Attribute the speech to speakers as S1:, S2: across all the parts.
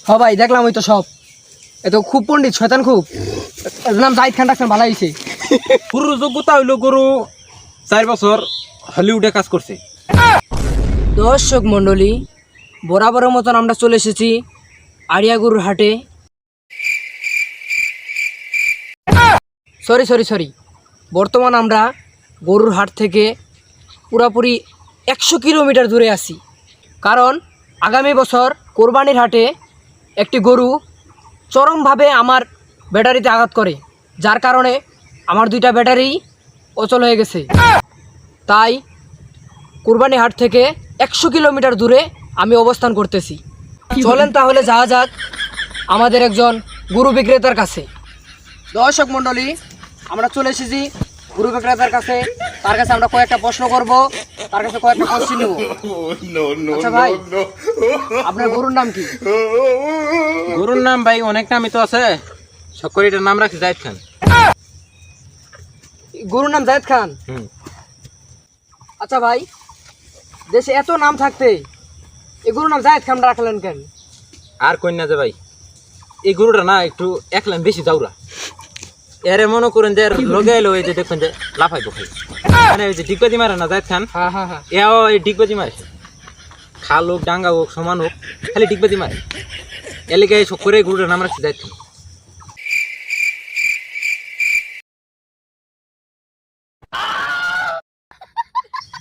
S1: হ্যাঁ ভাই দেখলাম ওই তো সব এত খুব পণ্ডিত শয়তান খুব এর নাম জাহিদ খান রাখছেন ভালো হয়েছে।
S2: গরুর যোগ্যতা হইলো গরু 4 বছর হলিউডে কাজ করছে।
S1: দর্শক মণ্ডলী বরাবরের মতন আমরা চলে এসেছি আড়িয়াগুরুর হাটে। সরি বর্তমান আমরা গরুর হাট থেকে পুরাপুরি 100 কিলোমিটার দূরে আছি, কারণ আগামী বছর কোরবানির হাটে একটি গরু চরমভাবে আমার ব্যাটারিতে আঘাত করে, যার কারণে আমার 2টা ব্যাটারি অচল হয়ে গেছে। তাই কোরবানি হাট থেকে 100 কিলোমিটার দূরে আমি অবস্থান করতেছি। চলেন তাহলে যাওয়া যাক আমাদের একজন গরু বিক্রেতার কাছে। দর্শক মণ্ডলী আমরা চলে এসেছি গরু বিক্রেতার কাছে। তার কাছে আমরা কয়েকটা প্রশ্ন করব, তার কাছে কয়েকটা কোশ্চেন নেব। আচ্ছা ভাই, আপনার গরুর নাম কি?
S2: গরুর নাম ভাই অনেক নামই তো আছে, সকরিটার নাম রাখি জাহিদ খান।
S1: গরুর নাম জাহিদ খান? আচ্ছা ভাই, দেশে এত নাম থাকতে এই গরুর নাম জাহিদ খান রাখলেন কেন?
S2: আর কই না যে ভাই, এই গরুটা না একটু একলাম বেশি যাওরা। এরে মনে করেন যে লগে এলো এই যে দেখবেন যে লাফাই বখাই, মানে ওই যে ডিগবাজি মারে না জাহিদ খান,
S1: হ্যাঁ
S2: এও এই ডিগবাজি মারে। খাল হোক ডাঙ্গা হোক সমান হোক খালি ডিগবাজি মারে। এলাকায় সব করে গরুটার নাম রাখছি জাহিদ খান।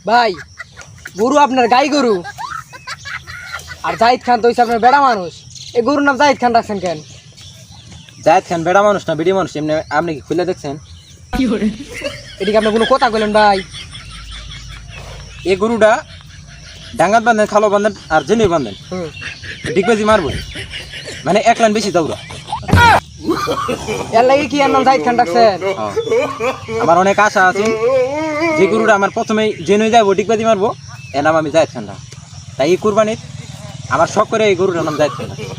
S1: ভাই গরু আপনার গাই গরু, আর জাহিদ খান তো হইছে আপনার বেড়া মানুষ, এই গরুর নাম জাহিদ খান রাখছেন কেন?
S2: জাহিদ খান বেড়া মানুষ না বিড়ি মানুষ, এমনি আপনি কি খুলে দেখছেন?
S1: এদিকে আপনি কোনো কথা কইলেন ভাই?
S2: এই গরুটা ডাঙ্গাত বাঁধেন, খালো বাঁধেন আর জেনে বাঁধেন, ডিগবাজি মারবো, মানে এক লাইন বেশি দৌড়া।
S1: এর লাগে কি এর নাম জাহিদ খান রাখছেন?
S2: আমার অনেক আশা আছে যে গরুটা আমার প্রথমেই জেনে যাবো ডিগবাজি মারবো, এর নাম আমি জাহিদ খান রাখবো। তাই এই কুরবানির আমার শখ করে এই গরুটার নাম জাহিদ খান রাখবো।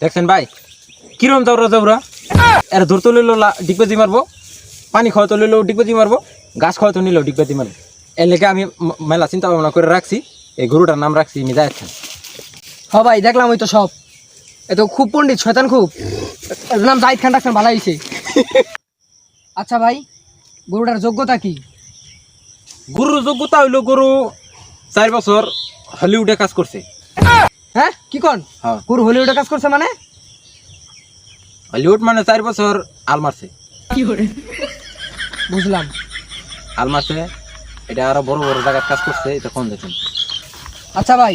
S2: দেখছেন ভাই কিরম দৌড়া এর ধরতে লইলো ডিগবাজি মারবো, পানি খাওয়াতে লইলেও ডিগবাজি মারবো, গাছ খাওয়াতে নিলেও ডিগবাজি মারবো। এর লেগে আমি মেলা চিন্তা ভাবনা করে রাখছি, এই গরুটার নাম রাখছি আমি জাহিদ খান।
S1: হ্যাঁ ভাই দেখলাম ওই তো সব এত খুব পণ্ডিত শয়তান খুব এর নাম জাহিদ খান রাখছেন ভালো হয়েছে। আচ্ছা ভাই, গরুটার যোগ্যতা কি?
S2: গরুর যোগ্যতা হইলো গরু 4 বছর হলিউডে কাজ করছে।
S1: হ্যাঁ কি কন?
S2: হ্যাঁ,
S1: গরু হলিউডে কাজ করছে মানে?
S2: হলিউড মানে 4 বছর আল মারছে।
S1: বুঝলাম।
S2: আল মারছে, এটা আরো বড় বড় জায়গায় কাজ করছে, এটা কোন দেখুন।
S1: আচ্ছা ভাই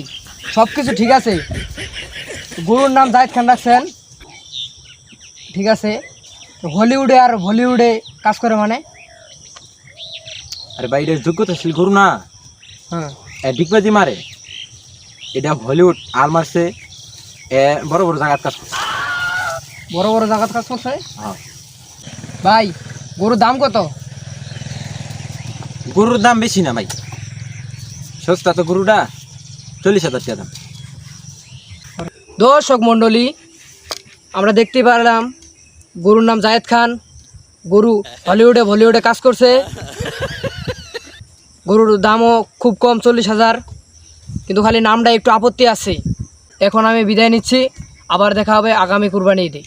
S1: সব কিছু ঠিক আছে, গরুর নাম জাহিদ খান রাখছেন ঠিক আছে, হলিউডে আর বলিউডে কাজ করে মানে?
S2: আরে ভাই এটার যোগ্যতাশীল গরু না,
S1: হ্যাঁ
S2: ডিগবাজি মারে, এটা হলিউড আল মারছে, বড় বড় জায়গায় কাজ করছে।
S1: বড় বড় জায়গাত কাজ করছে?
S2: হ্যাঁ।
S1: ভাই গরুর দাম কত?
S2: গরুর দাম বেশি না ভাই, সস্তা তো গরুটা, 40,000 টাকা দাম।
S1: দর্শক মণ্ডলী আমরা দেখতে পারলাম গরুর নাম জাহিদ খান, গরু হলিউডে বলিউডে কাজ করছে, গরুর দামও খুব কম 40,000, কিন্তু খালি নামটা একটু আপত্তি আছে। এখন আমি বিদায় নিচ্ছি, আবার দেখা হবে আগামী কুরবানি ঈদে।